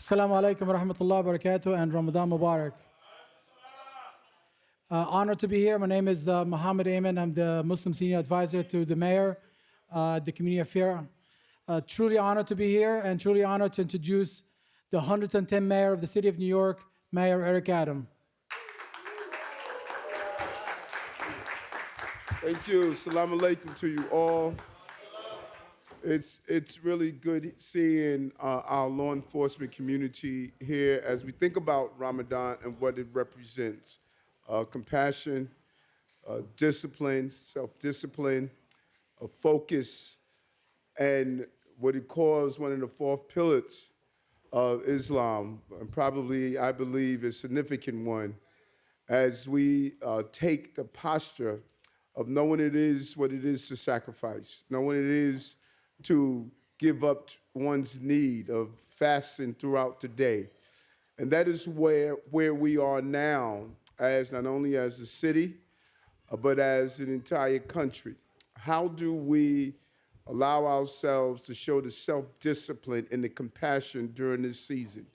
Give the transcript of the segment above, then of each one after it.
Assalamu alaikum wa rahmatullahi wa barakatuh and Ramadan Mubarak. Honored to be here. My name is Muhammad Ayman. I'm the Muslim Senior Advisor to the Mayor, the Community Affairs. Truly honored to be here and truly honored to introduce the 110th Mayor of the City of New York, Mayor Eric Adam. Thank you. Assalamu alaikum to you all. It's really good seeing our law enforcement community here as we think about Ramadan and what it represents. Compassion, discipline, self-discipline, focus, and what it calls one of the fourth pillars of Islam, and probably, I believe, a significant one, as we take the posture of knowing it is what it is to sacrifice, knowing it is to give up one's need of fasting throughout the day. And that is where we are now, as not only as a city, but as an entire country. How do we allow ourselves to show the self-discipline and the compassion during this season?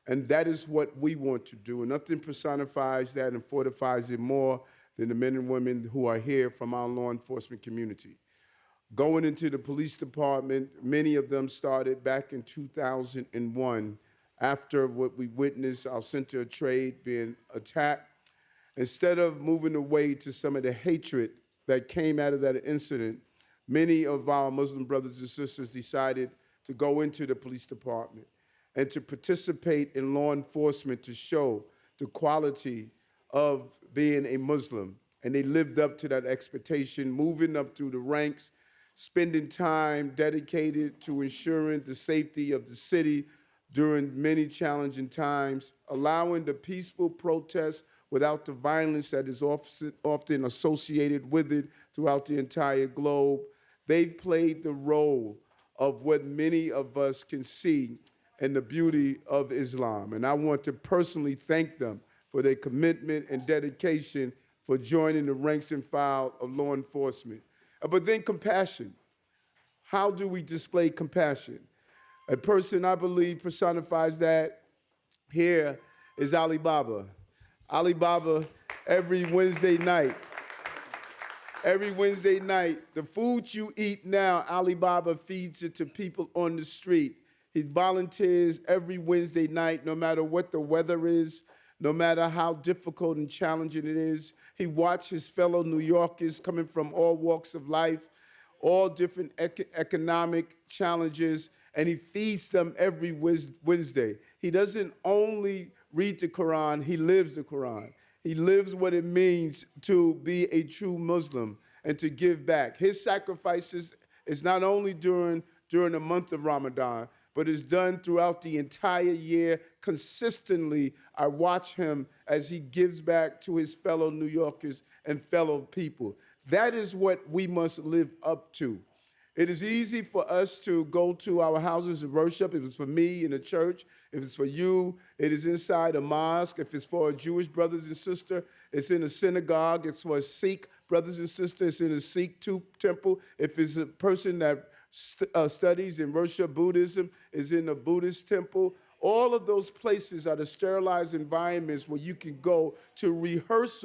And that is what we want to do. And nothing personifies that and fortifies it more than the men and women who are here from our law enforcement community. Going into the police department, many of them started back in 2001 after what we witnessed, our center of trade being attacked. Instead of moving away to some of the hatred that came out of that incident, many of our Muslim brothers and sisters decided to go into the police department and to participate in law enforcement to show the quality of being a Muslim. And they lived up to that expectation, moving up through the ranks, spending time dedicated to ensuring the safety of the city during many challenging times, allowing the peaceful protests without the violence that is often associated with it throughout the entire globe. They've played the role of what many of us can see in the beauty of Islam. And I want to personally thank them for their commitment and dedication for joining the ranks and file of law enforcement. But then compassion. How do we display compassion? A person I believe personifies that here is Ali Baba. Ali Baba, every Wednesday night, the food you eat now, Ali Baba feeds it to people on the street. He volunteers every Wednesday night, no matter what the weather is, no matter how difficult and challenging it is. He watches fellow New Yorkers coming from all walks of life, all different economic challenges, and he feeds them every Wednesday. He doesn't only read the Quran, he lives the Quran. He lives what it means to be a true Muslim and to give back. His sacrifices is not only during the month of Ramadan, but is done throughout the entire year. Consistently, I watch him as he gives back to his fellow New Yorkers and fellow people. That is what we must live up to. It is easy for us to go to our houses of worship. If it's for me in a church, if it's for you, it is inside a mosque. If it's for a Jewish brothers and sister, it's in a synagogue. It's for a Sikh brothers and sisters, it's in a Sikh temple. If it's a person that studies and worship Buddhism, is in a Buddhist temple. All of those places are the sterilized environments where you can go to rehearse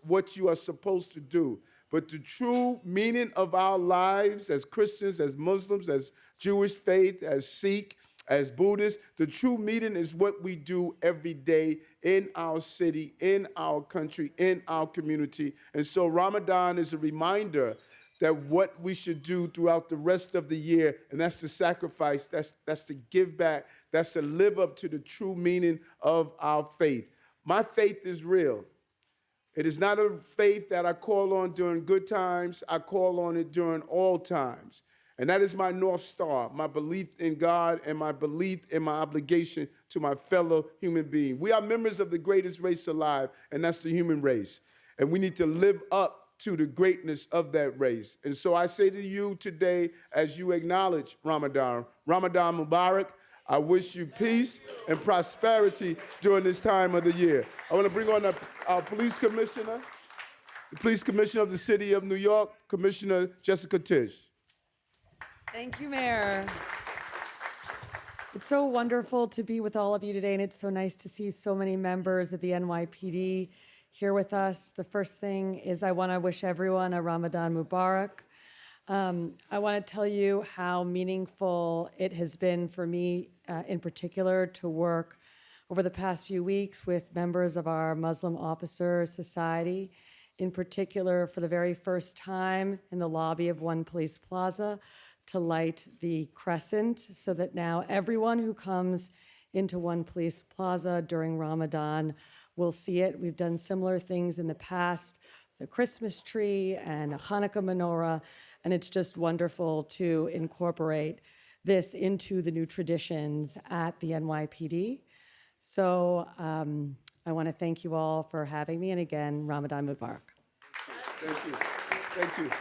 what you are supposed to do. But the true meaning of our lives as Christians, as Muslims, as Jewish faith, as Sikh, as Buddhists, the true meaning is what we do every day in our city, in our country, in our community. And so Ramadan is a reminder that what we should do throughout the rest of the year, and that's to sacrifice, that's to give back, that's to live up to the true meaning of our faith. My faith is real. It is not a faith that I call on during good times. I call on it during all times. And that is my North Star, my belief in God and my belief in my obligation to my fellow human being. We are members of the greatest race alive, and that's the human race. And we need to live up to the greatness of that race. And so I say to you today, as you acknowledge Ramadan, Ramadan Mubarak, I wish you peace and prosperity during this time of the year. I want to bring on our police commissioner, the police commissioner of the city of New York, Commissioner Jessica Tisch. Thank you, Mayor. It's so wonderful to be with all of you today, and it's so nice to see so many members of the NYPD here with us. The first thing is I want to wish everyone a Ramadan Mubarak. I want to tell you how meaningful it has been for me, in particular, to work over the past few weeks with members of our Muslim Officer Society, in particular, for the very first time in the lobby of One Police Plaza, to light the crescent so that now everyone who comes into One Police Plaza during Ramadan will see it. We've done similar things in the past, the Christmas tree and a Hanukkah menorah, and it's just wonderful to incorporate this into the new traditions at the NYPD. So I want to thank you all for having me, and again, Ramadan Mubarak. Thank you. Thank you.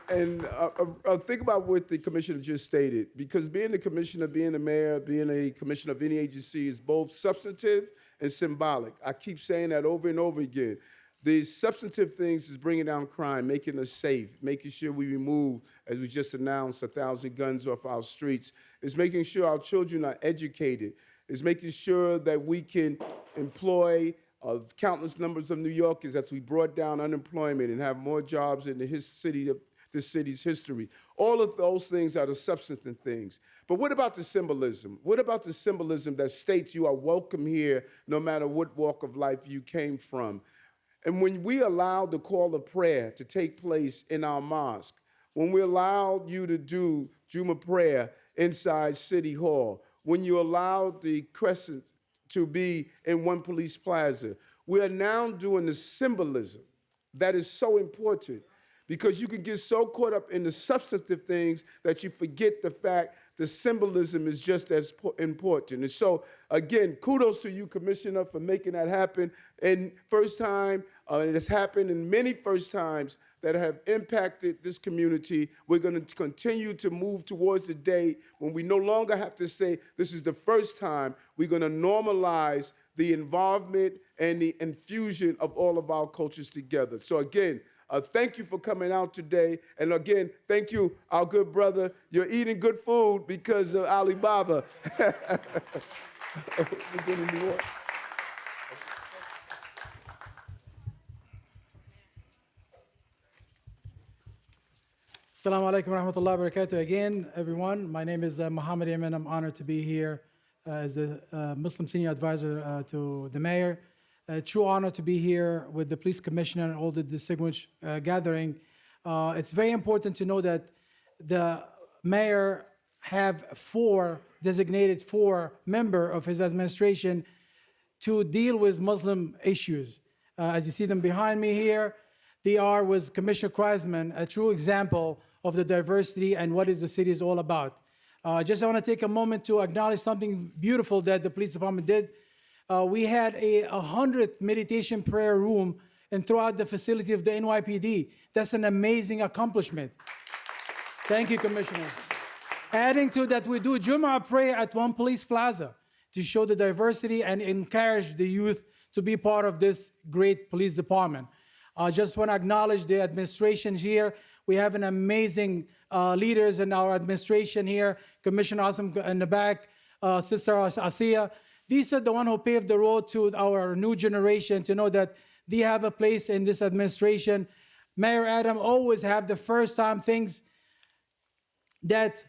And think about what the commissioner just stated, because being the commissioner, being the mayor, being a commissioner of any agency is both substantive and symbolic. I keep saying that over and over again. The substantive things is bringing down crime, making us safe, making sure we remove, as we just announced, 1,000 guns off our streets. It's making sure our children are educated. It's making sure that we can employ countless numbers of New Yorkers as we brought down unemployment and have more jobs in this city's history. All of those things are the substantive things. But what about the symbolism? What about the symbolism that states you are welcome here no matter what walk of life you came from? And when we allow the call of prayer to take place in our mosque, when we allow you to do Juma prayer inside City Hall, when you allow the crescent to be in One Police Plaza, we are now doing the symbolism that is so important, because you can get so caught up in the substantive things that you forget the fact the symbolism is just as important. And so, again, kudos to you, Commissioner, for making that happen. And first time, it has happened in many first times that have impacted this community. We're going to continue to move towards the day when we no longer have to say this is the first time. We're going to normalize the involvement and the infusion of all of our cultures together. So again, thank you for coming out today. And again, thank you, our good brother. You're eating good food because of Alibaba. Assalamu alaikum wa rahmatullahi wa barakatuh. Again, everyone, my name is Muhammad Amin. I'm honored to be here as a Muslim senior advisor to the mayor. True honor to be here with the police commissioner and all the distinguished gathering. It's very important to know that the mayor have designated four members of his administration to deal with Muslim issues. As you see them behind me here, they are with Commissioner Kreisman, a true example of the diversity and what is the city is all about. Just I want to take a moment to acknowledge something beautiful that the police department did. We had 100 meditation prayer room and throughout the facility of the NYPD. That's an amazing accomplishment. Thank you, Commissioner. Adding to that, we do Jumu'ah prayer at One Police Plaza to show the diversity and encourage the youth to be part of this great police department. I just want to acknowledge the administration here. We have an amazing leaders in our administration here. Commissioner Asim in the back, Sister Asiya. These are the ones who paved the road to our new generation to know that they have a place in this administration. Mayor Adam always have the first time things that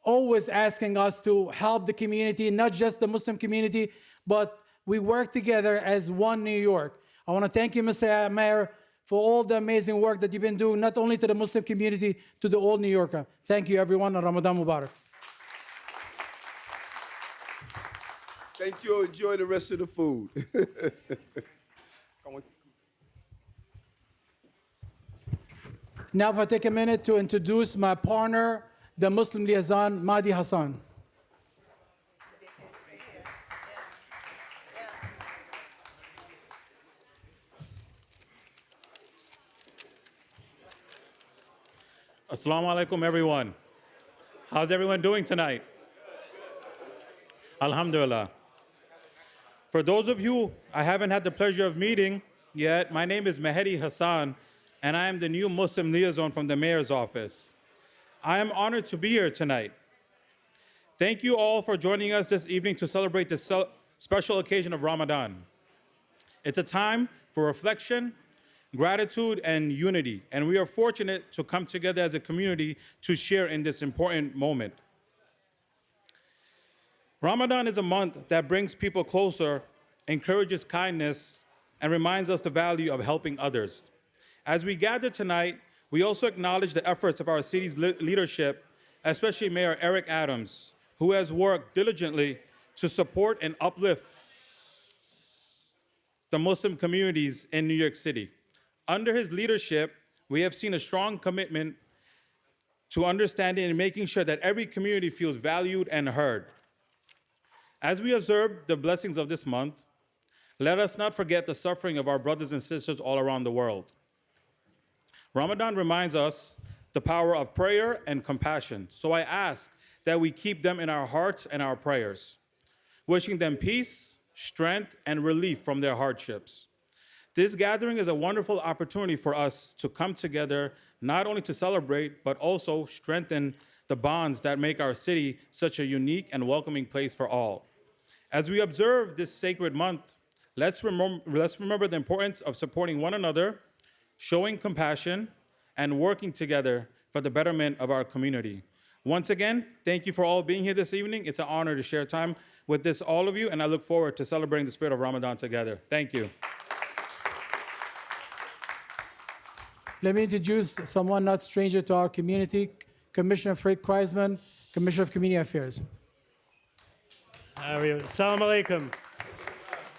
always asking us to help the community, not just the Muslim community, but we work together as one New York. I want to thank you, Mr. Mayor, for all the amazing work that you've been doing, not only to the Muslim community, to the old New Yorker. Thank you, everyone, and Ramadan Mubarak. Thank you. Enjoy the rest of the food. Now, if I take a minute to introduce my partner, the Muslim liaison, Mahdi Hassan. Assalamu alaikum, everyone. How's everyone doing tonight? Alhamdulillah. For those of you I haven't had the pleasure of meeting yet, my name is Mahdi Hassan, and I am the new Muslim liaison from the mayor's office. I am honored to be here tonight. Thank you all for joining us this evening to celebrate this special occasion of Ramadan. It's a time for reflection, gratitude, and unity, and we are fortunate to come together as a community to share in this important moment. Ramadan is a month that brings people closer, encourages kindness, and reminds us the value of helping others. As we gather tonight, we also acknowledge the efforts of our city's leadership, especially Mayor Eric Adams, who has worked diligently to support and uplift the Muslim communities in New York City. Under his leadership, we have seen a strong commitment to understanding and making sure that every community feels valued and heard. As we observe the blessings of this month, let us not forget the suffering of our brothers and sisters all around the world. Ramadan reminds us the power of prayer and compassion, so I ask that we keep them in our hearts and our prayers, wishing them peace, strength, and relief from their hardships. This gathering is a wonderful opportunity for us to come together, not only to celebrate, but also strengthen the bonds that make our city such a unique and welcoming place for all. As we observe this sacred month, let's remember the importance of supporting one another, showing compassion, and working together for the betterment of our community. Once again, thank you for all being here this evening. It's an honor to share time with all of you, and I look forward to celebrating the spirit of Ramadan together. Thank you. Let me introduce someone not stranger to our community, Commissioner Fred Kreisman, Commissioner of Community Affairs. Assalamu alaikum.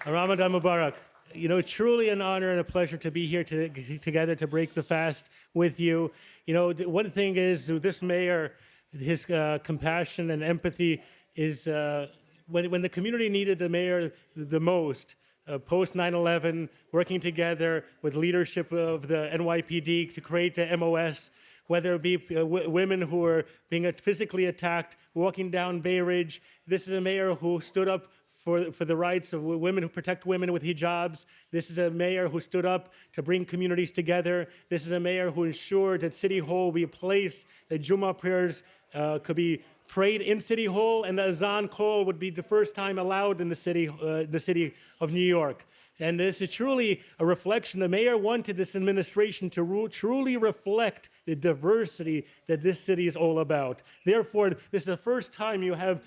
Ramadan Mubarak. You know, truly an honor and a pleasure to be here together to break the fast with you. You know, one thing is this mayor, his compassion and empathy is when the community needed the mayor the most, post 9/11, working together with leadership of the NYPD to create the MOS, whether it be women who were being physically attacked, walking down Bay Ridge. This is a mayor who stood up for the rights of women, who protect women with hijabs. This is a mayor who stood up to bring communities together. This is a mayor who ensured that City Hall will be a place that Jummah prayers could be prayed in City Hall, and the Azan call would be the first time allowed in the city of New York. And this is truly a reflection. The mayor wanted this administration to truly reflect the diversity that this city is all about. Therefore, this is the first time you have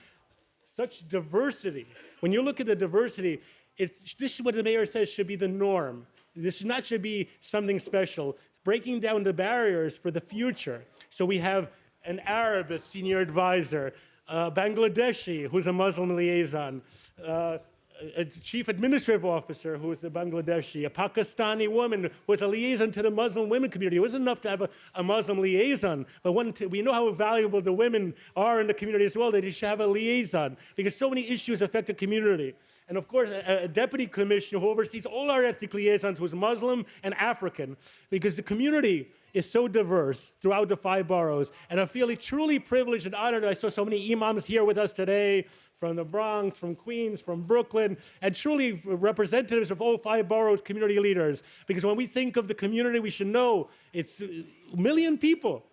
such diversity. When you look at the diversity, this is what the mayor says should be the norm. This should be something special, breaking down the barriers for the future. So we have an Arab as senior advisor, a Bangladeshi who's a Muslim liaison, a chief administrative officer who is the Bangladeshi, a Pakistani woman who is a liaison to the Muslim women community. It wasn't enough to have a Muslim liaison, but we know how valuable the women are in the community as well, that they should have a liaison, because so many issues affect the community. And of course, a deputy commissioner who oversees all our ethnic liaisons who is Muslim and African, because the community is so diverse throughout the 5 boroughs. And I feel truly privileged and honored that I saw so many imams here with us today, from the Bronx, from Queens, from Brooklyn, and truly representatives of all 5 boroughs, community leaders. Because when we think of the community, we should know it's a million people.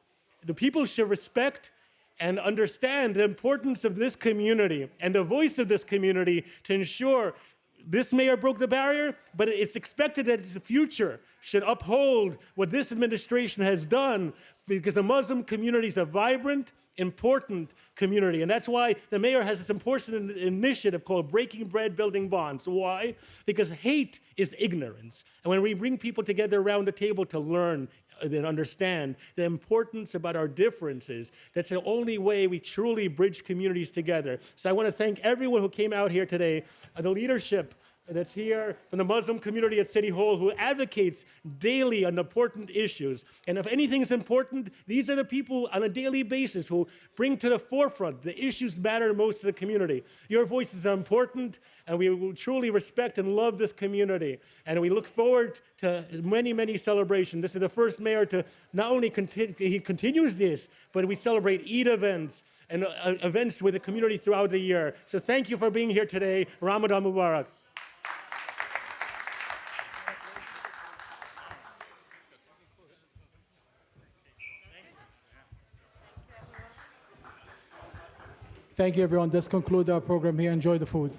The people should respect and understand the importance of this community and the voice of this community to ensure this mayor broke the barrier, but it's expected that the future should uphold what this administration has done, because the Muslim community is a vibrant, important community. And that's why the mayor has this important initiative called Breaking Bread, Building Bonds. Why? Because hate is ignorance. And when we bring people together around the table to learn and understand the importance about our differences, that's the only way we truly bridge communities together. So I want to thank everyone who came out here today, the leadership that's here from the Muslim community at City Hall, who advocates daily on important issues. And if anything is important, these are the people on a daily basis who bring to the forefront the issues that matter most to the community. Your voices are important, and we will truly respect and love this community. And we look forward to many, many celebrations. This is the first mayor to not only he continues this, but we celebrate Eid events and events with the community throughout the year. So thank you for being here today. Ramadan Mubarak. Thank you, everyone. This concludes our program here. Enjoy the food.